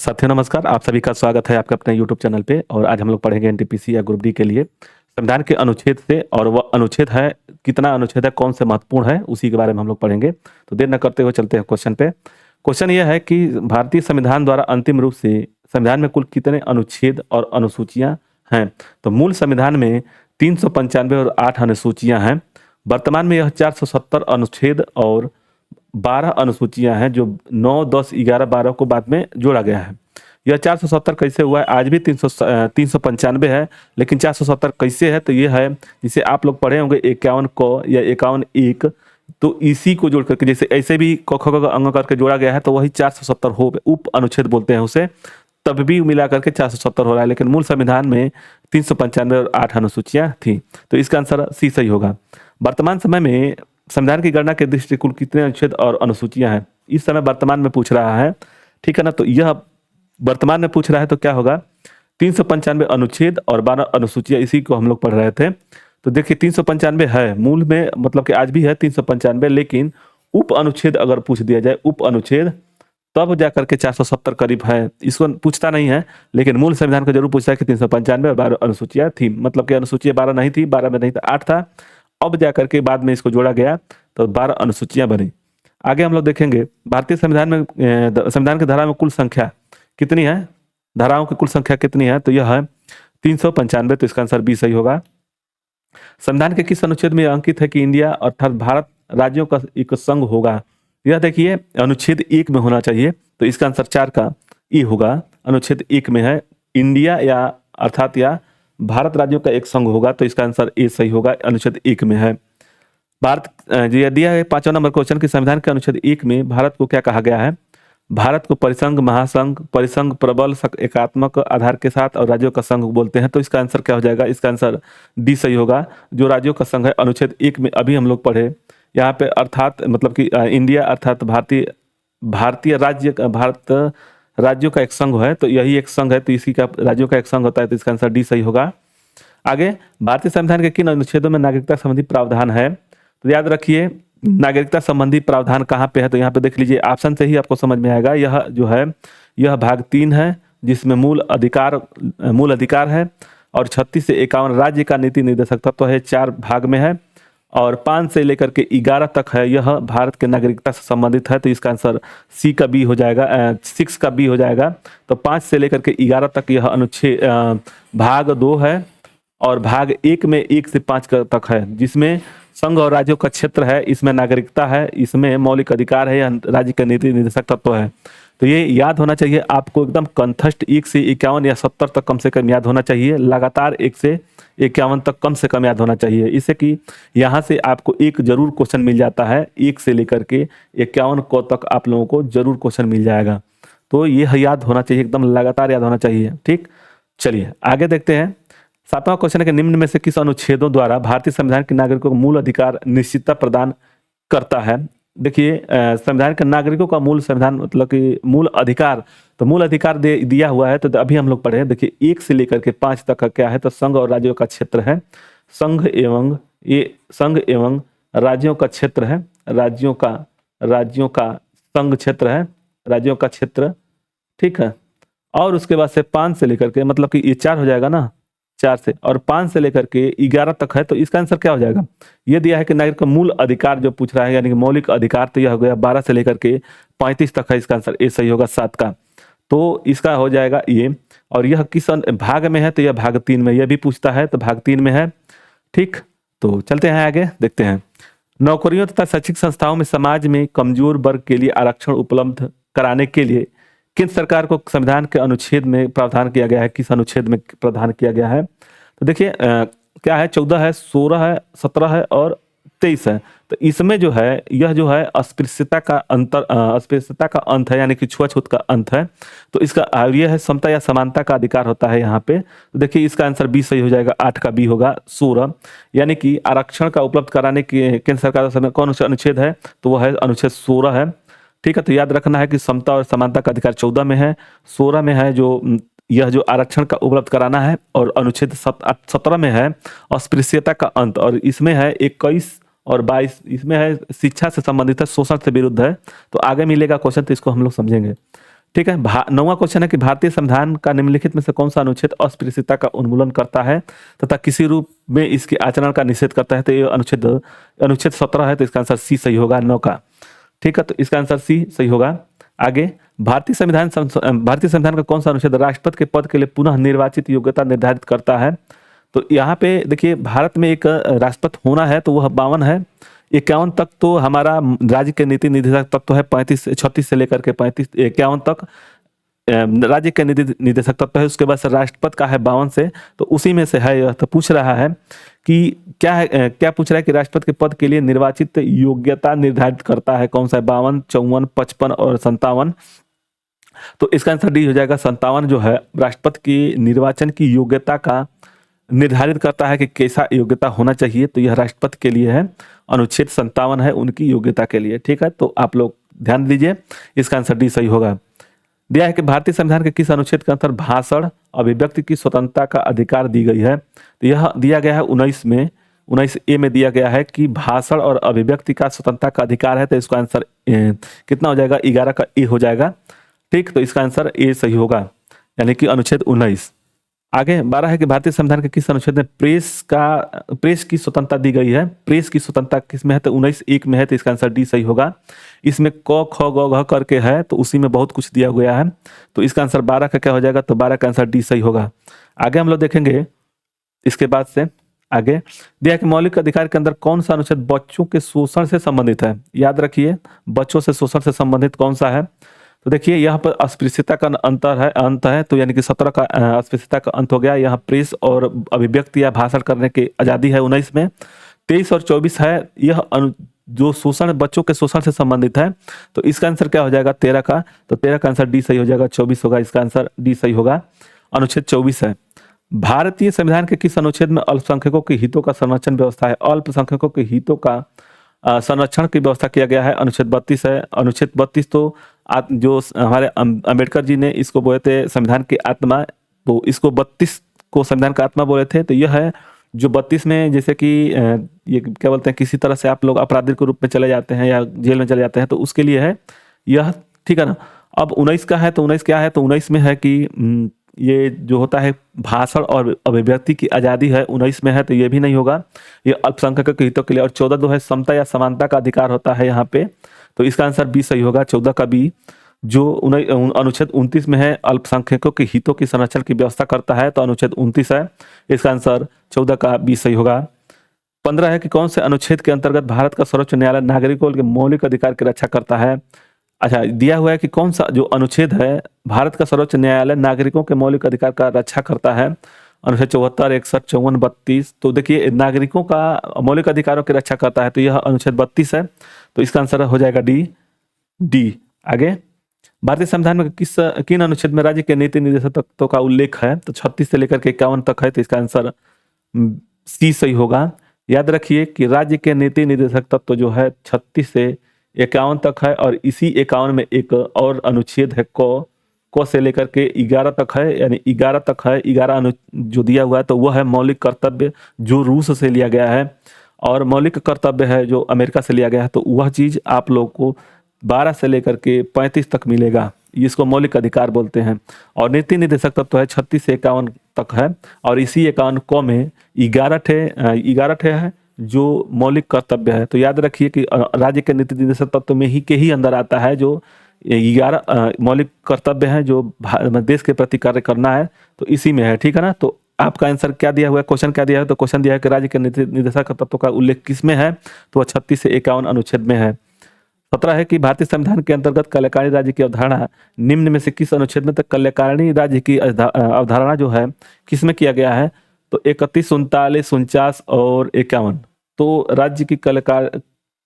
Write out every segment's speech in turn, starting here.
साथियों नमस्कार, आप सभी का स्वागत है आपके अपने यूट्यूब चैनल पे। और आज हम लोग पढ़ेंगे एनटीपीसी या ग्रुप डी के लिए संविधान के अनुच्छेद से, और वह अनुच्छेद है कितना अनुच्छेद है, कौन से महत्वपूर्ण है, उसी के बारे में हम लोग पढ़ेंगे। तो देर न करते हुए चलते हैं क्वेश्चन पे। क्वेश्चन यह है कि भारतीय संविधान द्वारा अंतिम रूप से संविधान में कुल कितने अनुच्छेद और अनुसूचियां हैं। तो मूल संविधान में 395 और 8 अनुसूचियां हैं। वर्तमान में यह 470 अनुच्छेद और 12 अनुसूचियां हैं, जो 9, 10, 11, 12 को बाद में जोड़ा गया है। यह 470 कैसे हुआ है? आज भी 395 है, लेकिन 470 कैसे है? तो ये है, जिसे आप लोग पढ़े होंगे 51 क या 51 एक, तो इसी को जोड़ करके, जैसे ऐसे भी क ख ग अंग करके जोड़ा गया है, तो वही 470 हो, उप अनुच्छेद बोलते हैं उसे, तब भी मिला करके 470 हो रहा है। लेकिन मूल संविधान में 395 और 8 अनुसूचियां थी, तो इसका आंसर सी सही होगा। वर्तमान समय में संविधान की गणना के दृष्टि कुल कितने अनुच्छेद और अनुसूचियां हैं, इस समय वर्तमान में पूछ रहा है, ठीक है ना। तो यह वर्तमान में पूछ रहा है, तो क्या होगा? 395 अनुच्छेद और 12 अनुसूचियां, इसी को हम लोग पढ़ रहे थे। तो देखिए 395 है मूल में, मतलब कि आज भी है 395, लेकिन उप अनुच्छेद अगर पूछ दिया जाए, उप अनुच्छेद, तब जाकर के 470 करीब है। इसको पूछता नहीं है, लेकिन मूल संविधान को जरूर पूछता है कि 395 और 12 अनुसूचियां थी। मतलब कि अनुसूचियां 12 नहीं थी, 12 में नहीं था, 8 था। अब जाकर के बाद में इसको जोड़ा गया, तो 12 अनुसूचियां बनी। आगे हम लोग देखेंगे भारतीय संविधान में संविधान की धारा में कुल संख्या कितनी है, धाराओं की कुल संख्या कितनी है? तो यह है 395। तो इसका आंसर बी सही होगा। संविधान के किस अनुच्छेद में अंकित है कि इंडिया अर्थात भारत राज्यों का एक संघ होगा? यह देखिए अनुच्छेद 1 में होना चाहिए, तो इसका आंसर 4 का ई होगा। अनुच्छेद 1 में है इंडिया या अर्थात या भारत राज्यों का एक संघ होगा, तो इसका आंसर ए सही होगा, अनुच्छेद 1 में है। भारत ये दिया है 5वां नंबर क्वेश्चन कि संविधान के अनुच्छेद 1 में भारत को क्या कहा गया है? भारत को परिसंघ, महासंघ, परिसंघ प्रबल एकात्मक आधार के साथ और राज्यों का संघ बोलते हैं। तो इसका आंसर क्या हो जाएगा? इसका आंसर डी सही होगा। जो राज्यों का संघ है अनुच्छेद 1 में अभी हम लोग पढ़े, यहाँ पे अर्थात मतलब कि इंडिया अर्थात भारतीय राज्य, भारत राज्यों का एक संघ है, तो यही एक संघ है, तो इसी का राज्यों का एक संघ होता है, तो इसका आंसर डी सही होगा। आगे भारतीय संविधान के किन अनुच्छेदों में नागरिकता संबंधी प्रावधान है? तो याद रखिए नागरिकता संबंधी प्रावधान कहाँ पे है, तो यहाँ पे देख लीजिए, ऑप्शन से ही आपको समझ में आएगा। यह जो है यह भाग 3 है, जिसमें मूल अधिकार है, और 36 से 51 राज्य का नीति निर्देशक तत्व है, 4 भाग में है, और 5 से लेकर के 11 तक है, यह भारत के नागरिकता से संबंधित है। तो इसका आंसर सी का बी हो जाएगा, 6 का बी हो जाएगा। तो 5 से लेकर के 11 तक यह अनुच्छेद भाग 2 है, और भाग 1 में 1 से 5 तक है, जिसमें संघ और राज्यों का क्षेत्र है, इसमें नागरिकता है, इसमें मौलिक अधिकार है, या राज्य का नीति निर्देशक तत्व है। तो ये याद होना चाहिए आपको, एकदम कंठस्थ 1 से 51 या 70 तक कम से कम याद होना चाहिए, लगातार 1 से 51 तक कम से कम याद होना चाहिए, इससे कि यहाँ से आपको एक जरूर क्वेश्चन मिल जाता है, 1 से लेकर के 51 को तक आप लोगों को जरूर क्वेश्चन मिल जाएगा। तो ये याद होना चाहिए, एकदम लगातार याद होना चाहिए, ठीक। चलिए आगे देखते हैं। 7वां क्वेश्चन है कि निम्न में से किस अनुच्छेदों द्वारा भारतीय संविधान के नागरिकों को मूल अधिकार निश्चितता प्रदान करता है? देखिए संविधान के नागरिकों का मूल संविधान मतलब कि मूल अधिकार, तो मूल अधिकार दिया हुआ है, तो अभी हम लोग पढ़े, देखिए 1 से लेकर के 5 तक का क्या है, तो संघ और राज्यों का क्षेत्र है, संघ एवं राज्यों का क्षेत्र है, राज्यों का संघ क्षेत्र है, राज्यों का क्षेत्र, ठीक है। और उसके बाद से 5 से लेकर के, मतलब कि ये 4 हो जाएगा ना, 4 से और 5 से लेकर के 11 तक है, तो इसका आंसर क्या हो जाएगा? ये दिया है कि नागरिक का मूल अधिकार जो पूछ रहा है, यानी कि मौलिक अधिकार, तो यह हो गया 12 से लेकर के 35 तक है, इसका आंसर ए सही होगा, 7 का। तो इसका हो जाएगा ये। और यह किस भाग में है? तो यह भाग 3 में, यह भी पूछता है, तो भाग 3 में है, ठीक। तो चलते हैं आगे, देखते हैं। नौकरियों तथा शैक्षिक संस्थाओं में समाज में कमजोर वर्ग के लिए आरक्षण उपलब्ध कराने के लिए किन सरकार को संविधान के अनुच्छेद में प्रावधान किया गया है? किस अनुच्छेद में प्रावधान किया गया है? तो देखिए क्या है, 14 है, 16 है, 17 है और 23 है। तो इसमें जो है यह जो है अस्पृश्यता का अंत है, यानी कि छुआछूत का अंत है। तो इसका यह है समता या समानता का अधिकार होता है यहाँ पे। तो देखिए इसका आंसर बी सही हो जाएगा, 8 का बी होगा, 16, यानी कि आरक्षण का उपलब्ध कराने के केंद्र सरकार का कौन सा अनुच्छेद है? तो वह है अनुच्छेद 16 है, ठीक है। तो याद रखना है कि समता और समानता का अधिकार 14 में है, 16 में है जो यह जो आरक्षण का उपलब्ध कराना है, और अनुच्छेद 17 में है अस्पृश्यता का अंत, और इसमें है 21 और 22, इसमें है शिक्षा से संबंधित है, शोषण से विरुद्ध है। तो आगे मिलेगा क्वेश्चन, तो इसको हम लोग समझेंगे। ठीक है। 9वां क्वेश्चन है कि भारतीय संविधान का निम्नलिखित में से कौन सा अनुच्छेद अस्पृश्यता का उन्मूलन करता है तथा किसी रूप में इसके आचरण का निषेध करता है? तो ये अनुच्छेद अनुच्छेद 17 है, तो इसका आंसर सी सही होगा, 9 का। ठीक है, तो इसका आंसर सी सही होगा। आगे, भारतीय संविधान का कौन सा अनुच्छेद राष्ट्रपति के पद के लिए पुनः निर्वाचित योग्यता निर्धारित करता है? तो यहाँ पे देखिए, भारत में एक राष्ट्रपति होना है तो वह 52 है। 51 तक तो हमारा राज्य के नीति निर्देशक तत्व तो है, 36 से लेकर के 51 तक राज्य के निदेशक तत्व है। उसके बाद से राष्ट्रपति का है 52 से, तो उसी में से है यह। तो पूछ रहा है कि क्या है, क्या पूछ रहा है कि राष्ट्रपति के पद के लिए निर्वाचित योग्यता निर्धारित करता है कौन सा है? 52, 54, 55 और 57। तो इसका आंसर डी हो जाएगा। 57 जो है राष्ट्रपति की निर्वाचन की योग्यता का निर्धारित करता है कि कैसा योग्यता होना चाहिए, तो यह राष्ट्रपति के लिए है। अनुच्छेद 57 है उनकी योग्यता के लिए। ठीक है, तो आप लोग ध्यान दीजिए, इसका आंसर डी सही होगा। दिया है कि भारतीय संविधान के किस अनुच्छेद के अंतर्गत भाषण अभिव्यक्ति की स्वतंत्रता का अधिकार दी गई है? तो यह दिया गया है 19 में, 19A में दिया गया है कि भाषण और अभिव्यक्ति का स्वतंत्रता का अधिकार है। तो इसका आंसर कितना हो जाएगा? 11 का ए हो जाएगा। ठीक, तो इसका आंसर ए सही होगा, यानी कि अनुच्छेद 19। आगे 12 है कि भारतीय संविधान के किस अनुच्छेद में प्रेस की स्वतंत्रता दी गई है? प्रेस की स्वतंत्रता किस में है? तो 19(1) में है, तो इसका आंसर डी सही होगा। इसमें क ख ग घ करके है, तो उसी में बहुत कुछ दिया गया है, तो इसका आंसर 12 का क्या हो जाएगा? तो 12 का आंसर डी सही होगा। आगे हम लोग देखेंगे, इसके बाद से आगे दिया कि मौलिक अधिकार के अंदर कौन सा अनुच्छेद बच्चों के शोषण से संबंधित है? याद रखिए, बच्चों से शोषण से संबंधित कौन सा है? तो देखिए, यहाँ पर अस्पृश्यता का अंत है, तो यानी कि 17 का अस्पृश्यता का अंत हो गया। यहाँ प्रेस और अभिव्यक्ति या भाषण करने की आज़ादी है 19 में। 23 और 24 है, यह जो शोषण, बच्चों के शोषण से संबंधित है, तो इसका आंसर क्या हो जाएगा? 13 का। तो 13 का आंसर डी सही हो जाएगा, 24 होगा, इसका आंसर डी सही होगा। अनुच्छेद 24 है। भारतीय संविधान के किस अनुच्छेद में अल्पसंख्यकों के हितों का संरक्षण व्यवस्था है? अल्पसंख्यकों के हितों का संरक्षण की व्यवस्था किया गया है। अनुच्छेद 32 है। अनुच्छेद 32 तो जो हमारे अंबेडकर जी ने इसको बोले थे संविधान की आत्मा, तो इसको 32 को संविधान का आत्मा बोले थे। तो यह है जो 32 में, जैसे कि ये क्या बोलते हैं, किसी तरह से आप लोग अपराधी के रूप में चले जाते हैं या जेल में चले जाते हैं, तो उसके लिए है यह। ठीक है ना। अब 19 का है, तो 19 क्या है? तो 19 में है कि ये जो होता है भाषण और अभिव्यक्ति की आज़ादी है, 19 में है, तो ये भी नहीं होगा, ये अल्पसंख्यकों के हितों के लिए। और 14 जो है समता या समानता का अधिकार होता है यहाँ पे, तो इसका आंसर बी सही होगा, 14 का बी। जो अनुच्छेद 29 में है, अल्पसंख्यकों के हितों की संरक्षण की व्यवस्था करता है, तो अनुच्छेद 29 है, इसका आंसर 14 का बी सही होगा। 15 है कि कौन से अनुच्छेद के अंतर्गत भारत का सर्वोच्च न्यायालय नागरिकों के मौलिक अधिकार की रक्षा करता है? अच्छा, दिया हुआ है कि कौन सा जो अनुच्छेद है, भारत का सर्वोच्च न्यायालय नागरिकों के मौलिक अधिकार का रक्षा करता है। अनुच्छेद 74, 61, 54, 32। तो देखिए, नागरिकों का मौलिक अधिकारों की रक्षा करता है, तो यह अनुच्छेद 32 है, तो इसका आंसर हो जाएगा डी। आगे, भारतीय संविधान में किन अनुच्छेद में राज्य के नीति निर्देशक तत्वों का उल्लेख है? तो 36 से लेकर के 51 तक है, तो इसका आंसर सी सही होगा। याद रखिए कि राज्य के नीति निर्देशक तत्व जो है 36 से 51 तक है, और इसी 51 में एक और अनुच्छेद है को से लेकर के 11 तक है, यानी 11 तक है। 11 जो दिया हुआ है, तो वह है मौलिक कर्तव्य, जो रूस से लिया गया है, और मौलिक कर्तव्य है जो अमेरिका से लिया गया है। तो वह चीज़ आप लोग को 12 से लेकर के 35 तक मिलेगा, इसको मौलिक अधिकार बोलते हैं। और नीति निर्देशक तत्व है 36 से 51 तक है, और इसी 51 को में 11 ठे है जो मौलिक कर्तव्य है। तो याद रखिए कि राज्य के नीति निर्देशक तत्व में ही के ही अंदर आता है जो 11 मौलिक कर्तव्य हैं जो देश के प्रति कार्य करना है, तो इसी में है। ठीक है ना। तो आपका आंसर क्या दिया हुआ है, क्वेश्चन क्या दिया है? तो क्वेश्चन दिया है कि राज्य के नीति निर्देशक तत्व का उल्लेख किस में है? तो 36 से 51 अनुच्छेद में है। 17 है कि भारतीय संविधान के अंतर्गत कल्याणकारी राज्य की अवधारणा निम्न में से किस अनुच्छेद में? तक कल्याणकारी राज्य की अवधारणा जो है किस में किया गया है? तो 31, 39, 49 और 51। तो राज्य की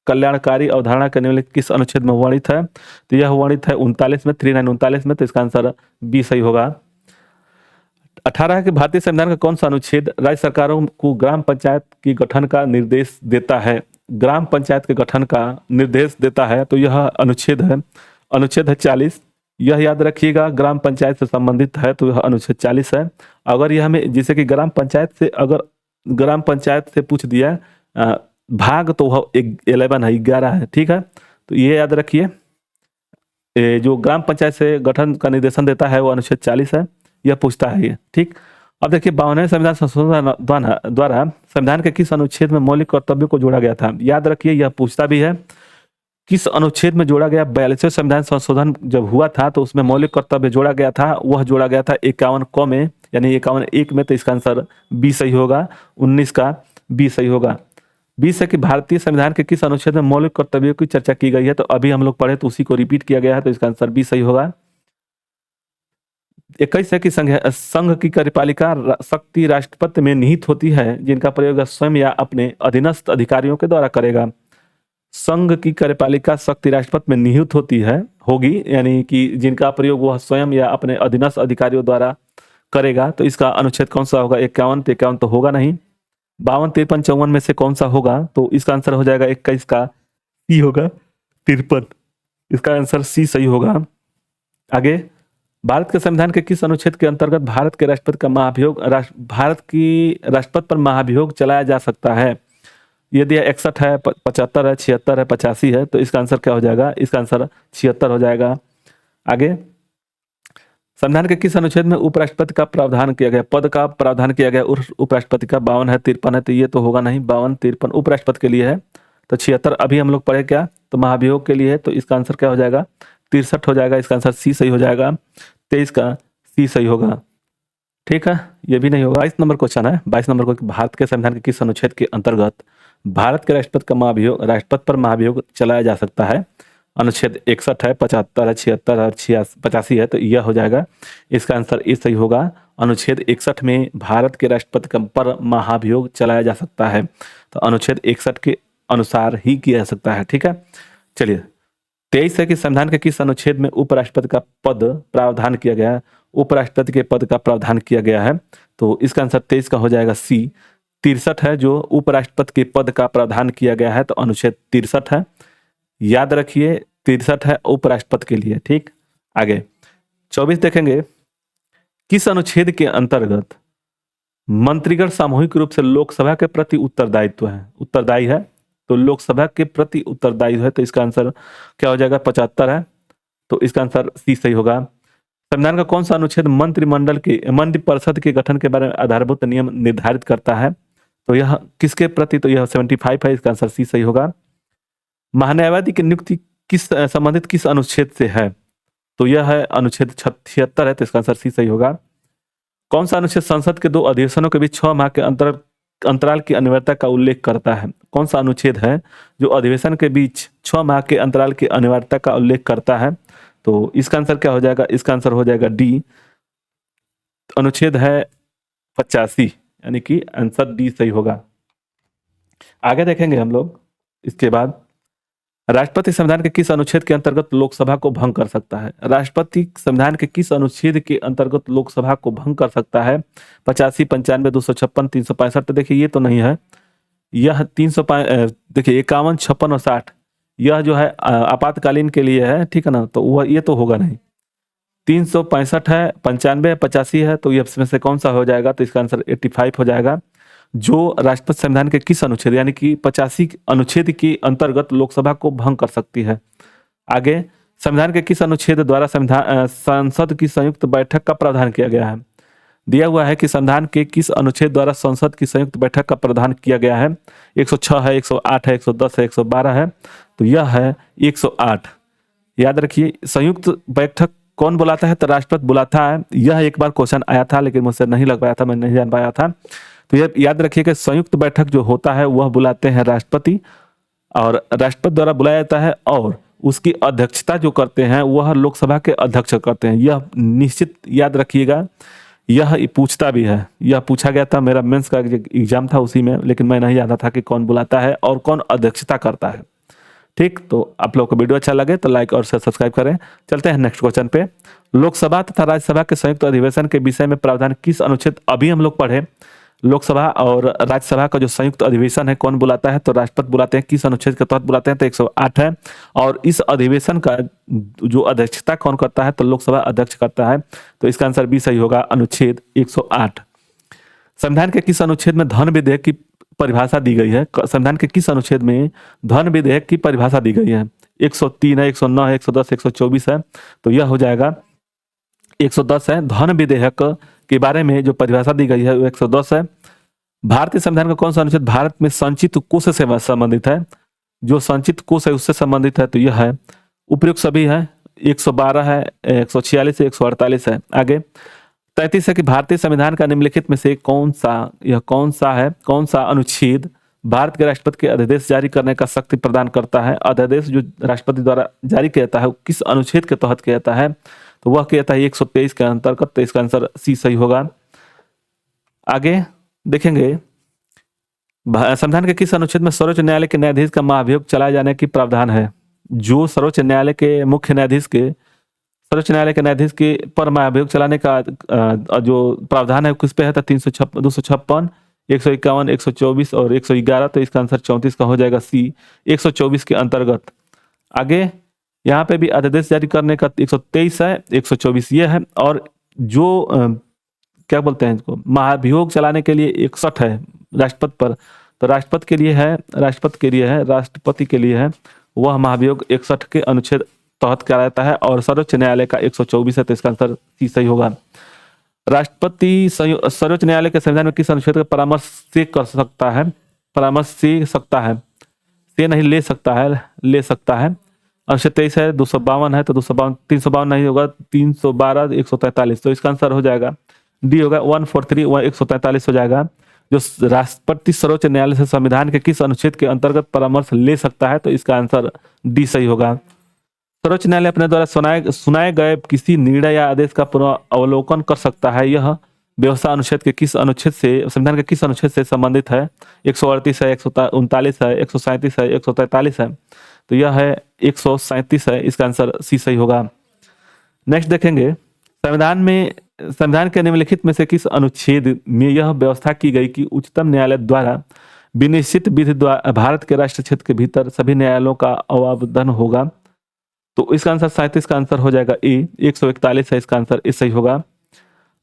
कल्याणकारी अवधारणा के निम्नलिखित किस अनुच्छेद में वर्णित है? तो यह वर्णित है 39 में, 39 में, तो इसका आंसर बी सही होगा। 18 है कि भारतीय संविधान का कौन सा अनुच्छेद राज्य सरकारों को ग्राम पंचायत की गठन का निर्देश देता है? ग्राम पंचायत के गठन का निर्देश देता है, तो यह अनुच्छेद है 40। यह याद रखिएगा, ग्राम पंचायत से संबंधित है, तो यह अनुच्छेद 40 है। अगर यह हमें जैसे कि ग्राम पंचायत से पूछ दिया भाग, तो वह 11 है, 11 है। ठीक है, तो ये याद रखिए। जो ग्राम पंचायत से गठन का निर्देशन देता है वो अनुच्छेद 40 है, यह पूछता है ये। ठीक, अब देखिए 52वें संविधान संशोधन द्वारा संविधान के किस अनुच्छेद में मौलिक कर्तव्यों को जोड़ा गया था? याद रखिए यह पूछता भी है किस अनुच्छेद में जोड़ा गया। 42वें संविधान संशोधन जब हुआ था तो उसमें मौलिक कर्तव्य जोड़ा गया था, वह जोड़ा गया था 51 क में, यानी 51(1) में, तो इसका आंसर बी सही होगा। 19 का बी सही होगा। 20 है कि भारतीय संविधान के किस अनुच्छेद में मौलिक कर्तव्यों की चर्चा की गई है, तो अभी हम लोग पढ़े तो उसी को रिपीट किया गया है, तो इसका आंसर बी सही होगा। 21 है कि संघ की कार्यपालिका शक्ति राष्ट्रपति में निहित होती है जिनका प्रयोग स्वयं या अपने अधीनस्थ अधिकारियों के द्वारा करेगा। संघ की कार्यपालिका शक्ति राष्ट्रपति में निहित होगी, यानी कि जिनका प्रयोग वह स्वयं या अपने अधीनस्थ अधिकारियों द्वारा करेगा। तो इसका अनुच्छेद कौन सा होगा? 51 तो होगा नहीं। 52, 53, 54 में से कौन सा होगा? तो इसका आंसर हो जाएगा 21 का सी होगा, 53। इसका आंसर सी सही होगा। आगे, भारत के संविधान के किस अनुच्छेद के अंतर्गत भारत के राष्ट्रपति का महाभियोग भारत की राष्ट्रपति पर महाभियोग चलाया जा सकता है? यदि 61 है, 75 है, 76 है, 85 है, तो इसका आंसर क्या हो जाएगा? इसका आंसर 76 हो जाएगा। आगे, संविधान के किस अनुच्छेद में उपराष्ट्रपति का प्रावधान किया गया, पद का प्रावधान किया गया उपराष्ट्रपति का? 52 है, 53 है, तो ये तो होगा नहीं। 52, 53 उपराष्ट्रपति के लिए है, तो 76 अभी हम लोग पढ़े क्या, तो महाभियोग के लिए है, तो इसका आंसर क्या हो जाएगा? 63 हो जाएगा। इसका आंसर सी सही हो जाएगा। 23 का सी सही होगा। ठीक है, ये भी नहीं होगा। 22 नंबर क्वेश्चन है। 22 नंबर को, भारत के संविधान के किस अनुच्छेद के अंतर्गत भारत के राष्ट्रपति का महाभियोग राष्ट्रपति पर महाभियोग चलाया जा सकता है? अनुच्छेद 61 है, 75 है, 76 और 85 है, तो यह हो जाएगा। इसका आंसर ए सही होगा। अनुच्छेद 61 में भारत के राष्ट्रपति पर महाभियोग चलाया जा सकता है, तो अनुच्छेद 61 के अनुसार ही किया जा सकता है। ठीक है, चलिए 23 है कि संविधान के किस अनुच्छेद में उपराष्ट्रपति का पद प्रावधान किया गया है? उपराष्ट्रपति के पद का प्रावधान किया गया है, तो इसका आंसर 23 का हो जाएगा सी। 63 है जो उपराष्ट्रपति के पद का प्रावधान किया गया है, तो अनुच्छेद 63 है। याद रखिए 63 है उपराष्ट्रपति के लिए। ठीक, आगे 24 देखेंगे, किस अनुच्छेद के अंतर्गत मंत्रीगण सामूहिक रूप से लोकसभा के प्रति उत्तरदायी है, तो लोकसभा के प्रति उत्तरदायी है, तो इसका आंसर क्या हो जाएगा? 75 है, तो इसका आंसर सी सही होगा। संविधान का कौन सा अनुच्छेद मंत्रिपरिषद के गठन के बारे में आधारभूत नियम निर्धारित करता है? तो यह किसके प्रति? तो यह 75 है, इसका आंसर सी सही होगा। महान्यायवादी की नियुक्ति संबंधित किस अनुच्छेद से है? तो यह है अनुच्छेद 76 है, तो इसका आंसर सी सही होगा। कौन सा अनुच्छेद संसद के 2 अधिवेशनों के बीच 6 माह के अंतराल की अनिवार्यता का उल्लेख करता है? कौन सा अनुच्छेद है जो अधिवेशन के बीच 6 माह के अंतराल की अनिवार्यता का उल्लेख करता है? तो इसका आंसर क्या हो जाएगा? इसका आंसर हो जाएगा डी, अनुच्छेद है 85, यानी कि आंसर डी सही होगा। आगे देखेंगे हम लोग। इसके बाद राष्ट्रपति संविधान के किस अनुच्छेद के अंतर्गत लोकसभा को भंग कर सकता है? राष्ट्रपति संविधान के किस अनुच्छेद के अंतर्गत लोकसभा को भंग कर सकता है? 85, 95, 256, 365, तो देखिए ये तो नहीं है। यह 305, देखिए 51, 56 और 60, यह जो है आपातकालीन के लिए है। ठीक है ना, तो वह ये तो होगा नहीं। 365 है, 95, 85 है, तो ये इसमें से कौन सा हो जाएगा? तो इसका आंसर 85 हो जाएगा। जो राष्ट्रपति संविधान के किस अनुच्छेद, यानी कि 85 अनुच्छेद के अंतर्गत लोकसभा को भंग कर सकती है? आगे, संविधान के किस अनुच्छेद द्वारा संसद की संयुक्त बैठक का प्रावधान किया गया है? दिया हुआ है कि संविधान के किस अनुच्छेद द्वारा संसद की संयुक्त बैठक का प्रावधान किया गया है? 106 है, 108 है, 110 है, 112 है, तो यह है 108। याद रखिए संयुक्त बैठक कौन बुलाता है? तो राष्ट्रपति बुलाता है। यह एक बार क्वेश्चन आया था लेकिन मुझसे नहीं लग पाया था, मैं नहीं जान पाया था। तो यह याद रखिए कि संयुक्त बैठक जो होता है वह बुलाते हैं राष्ट्रपति, और राष्ट्रपति द्वारा बुलाया जाता है, और उसकी अध्यक्षता जो करते हैं वह लोकसभा के अध्यक्ष करते हैं। यह निश्चित याद रखिएगा, यह पूछता भी है। यह पूछा गया था, मेरा मेंस का एग्जाम था उसी में, लेकिन मैं नहीं जानता था कि कौन बुलाता है और कौन अध्यक्षता करता है। ठीक, तो आप लोग को वीडियो अच्छा लगे तो लाइक और सब्सक्राइब करें। चलते हैं नेक्स्ट क्वेश्चन पे। लोकसभा तथा राज्यसभा के संयुक्त अधिवेशन के विषय में प्रावधान किस अनुच्छेद? अभी हम लोग पढ़े लोकसभा और राज्यसभा का जो संयुक्त अधिवेशन है कौन बुलाता है? तो राष्ट्रपति बुलाते हैं। किस अनुच्छेद के तहत बुलाते हैं? तो 108 है। और इस अधिवेशन का जो अध्यक्षता कौन करता है? तो लोकसभा अध्यक्ष करता है, तो इसका आंसर भी सही होगा, अनुच्छेद 108। संविधान के किस अनुच्छेद में धन विधेयक की परिभाषा दी गई है? संविधान के किस अनुच्छेद में धन विधेयक की परिभाषा दी गई है? 103 है, 109 है, 110, 124 है। तो यह हो जाएगा 110 है। धन विधेयक के बारे में जो परिभाषा दी गई है वो 110 है। भारतीय संविधान का कौन सा अनुच्छेद भारत में संचित कोष से संबंधित है? जो संचित कोष है उससे संबंधित है, तो यह है। उपयुक्त सभी है, 112 है, 146 है, 148 है। आगे 33 है कि भारतीय संविधान का निम्नलिखित में से कौन सा अनुच्छेद भारत के राष्ट्रपति के अध्यादेश जारी करने का शक्ति प्रदान करता है? अध्यादेश जो राष्ट्रपति द्वारा जारी किया जाता है वो किस अनुच्छेद के तहत किया जाता है? तो वह किया जाता है 123 के अंतर्गत। तो इसका आंसर सी सही होगा। आगे देखेंगे संविधान के किस अनुच्छेद में सर्वोच्च न्यायालय के न्यायाधीश का महाभियोग चलाए जाने की प्रावधान है? जो सर्वोच्च न्यायालय के मुख्य न्यायाधीश के सर्वोच्च न्यायालय के न्यायाधीश के पर महाभियोग चलाने का जो प्रावधान है किस पे है? तो 256, 151, 124 और 111। तो इसका आंसर 34 का हो जाएगा सी, 124 के अंतर्गत। आगे यहाँ पे भी अध्यादेश जारी करने का 123 है, 124 ये है। और जो क्या बोलते हैं इसको, महाभियोग चलाने के लिए 61 है राष्ट्रपति पर। तो राष्ट्रपति के लिए है वह महाभियोग 61 के अनुच्छेद तहत किया जाता है। और सर्वोच्च न्यायालय का 124 है। तो इसका आंसर सी सही होगा। राष्ट्रपति सर्वोच्च न्यायालय के संविधान में किस अनुच्छेद का परामर्श से कर सकता है? परामर्श से सकता है, से नहीं ले सकता है, ले सकता है। अनुच्छेद 23 है, 252 है। तो 352 नहीं होगा, 312, 143। तो इसका आंसर हो जाएगा डी होगा, 143, 143 हो जाएगा। जो राष्ट्रपति सर्वोच्च न्यायालय से संविधान के किस अनुच्छेद के अंतर्गत परामर्श ले सकता है? तो इसका आंसर डी सही होगा। सर्वोच्च न्यायालय अपने द्वारा सुनाए गए किसी निर्णय या आदेश का पुनर्अवलोकन कर सकता है। यह व्यवस्था अनुच्छेद के किस अनुच्छेद से, संविधान के किस अनुच्छेद से संबंधित है? 138 है, 139 है, 137 है, 143 है। तो यह है 137 है। इसका आंसर सी सही होगा। नेक्स्ट देखेंगे संविधान के निम्नलिखित में से किस अनुच्छेद में यह व्यवस्था की गई कि उच्चतम न्यायालय द्वारा विनिश्चित विधि द्वारा भारत के राष्ट्रीय क्षेत्र के भीतर सभी न्यायालयों का अवधान होगा? तो इसका आंसर 37 का आंसर हो जाएगा ए, 141 है। इसका आंसर ए सही होगा।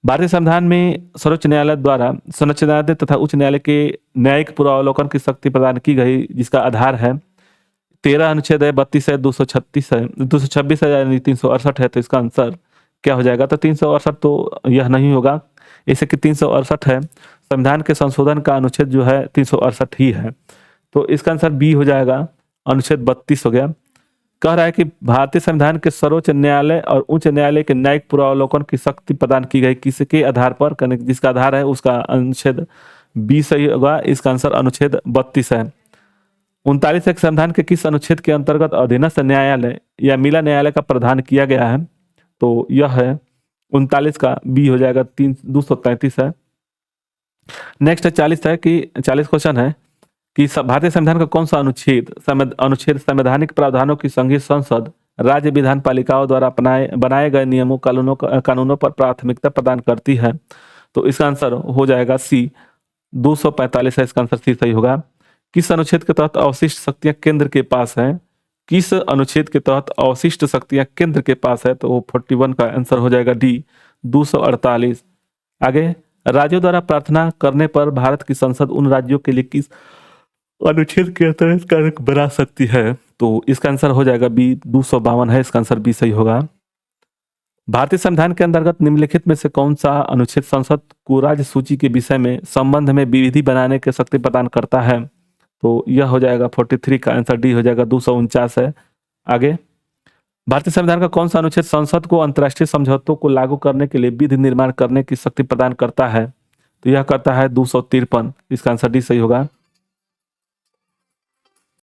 भारतीय संविधान में सर्वोच्च न्यायालय द्वारा सर्वोच्च न्यायालय तथा उच्च न्यायालय के न्यायिक पूर्वावलोकन की शक्ति प्रदान की गई, जिसका आधार है 13 अनुच्छेद है, 32 है, 236 है, 226 है, यानी 368 है। तो इसका आंसर क्या हो जाएगा? तो 368 तो यह नहीं होगा, ऐसे कि 368 है। संविधान के संशोधन का अनुच्छेद जो है 368 ही है। तो इसका आंसर बी हो जाएगा, अनुच्छेद 32 हो गया। कह रहा है कि भारतीय संविधान के सर्वोच्च न्यायालय और उच्च न्यायालय के न्यायिक पूर्वावलोकन की शक्ति प्रदान की गई किसके आधार पर? जिसका आधार है उसका अनुच्छेद बी सही होगा। इसका आंसर अनुच्छेद 32 है। 39 एक संविधान के किस अनुच्छेद के अंतर्गत अधीनस्थ न्यायालय या मिला न्यायालय का प्रावधान किया गया है? तो यह है 39 का बी हो जाएगा, 233 है। नेक्स्ट 40 है कि 40 क्वेश्चन है कि भारतीय संविधान का कौन सा अनुच्छेद संवैधानिक प्रावधानों की संघीय संसद राज्य विधान पालिकाओं द्वारा बनाए गए नियमों कानूनों पर प्राथमिकता प्रदान करती है? तो इसका आंसर हो जाएगा सी, 245 है। इसका आंसर सी सही होगा। किस अनुच्छेद के तहत अवशिष्ट शक्तियां केंद्र के पास है? किस अनुच्छेद के तहत अवशिष्ट शक्तियां केंद्र के पास है? तो वो 41 का आंसर हो जाएगा डी, 248। आगे राज्यों द्वारा प्रार्थना करने पर भारत की संसद उन राज्यों के लिए किस अनुच्छेद के अंतर्गत कार्य बना सकती है? तो इसका आंसर हो जाएगा बी, 252 है। इसका आंसर बी सही होगा। भारतीय संविधान के अंतर्गत निम्नलिखित में से कौन सा अनुच्छेद संसद को राज्य सूची के विषय में संबंध में विधि बनाने की शक्ति प्रदान करता है? तो यह हो जाएगा 43 का आंसर डी हो जाएगा, 249 है। आगे भारतीय संविधान का कौन सा अनुच्छेद संसद को अंतर्राष्ट्रीय समझौतों को लागू करने के लिए विधि निर्माण करने की शक्ति प्रदान करता है? तो यह करता है 253। इसका आंसर डी सही होगा।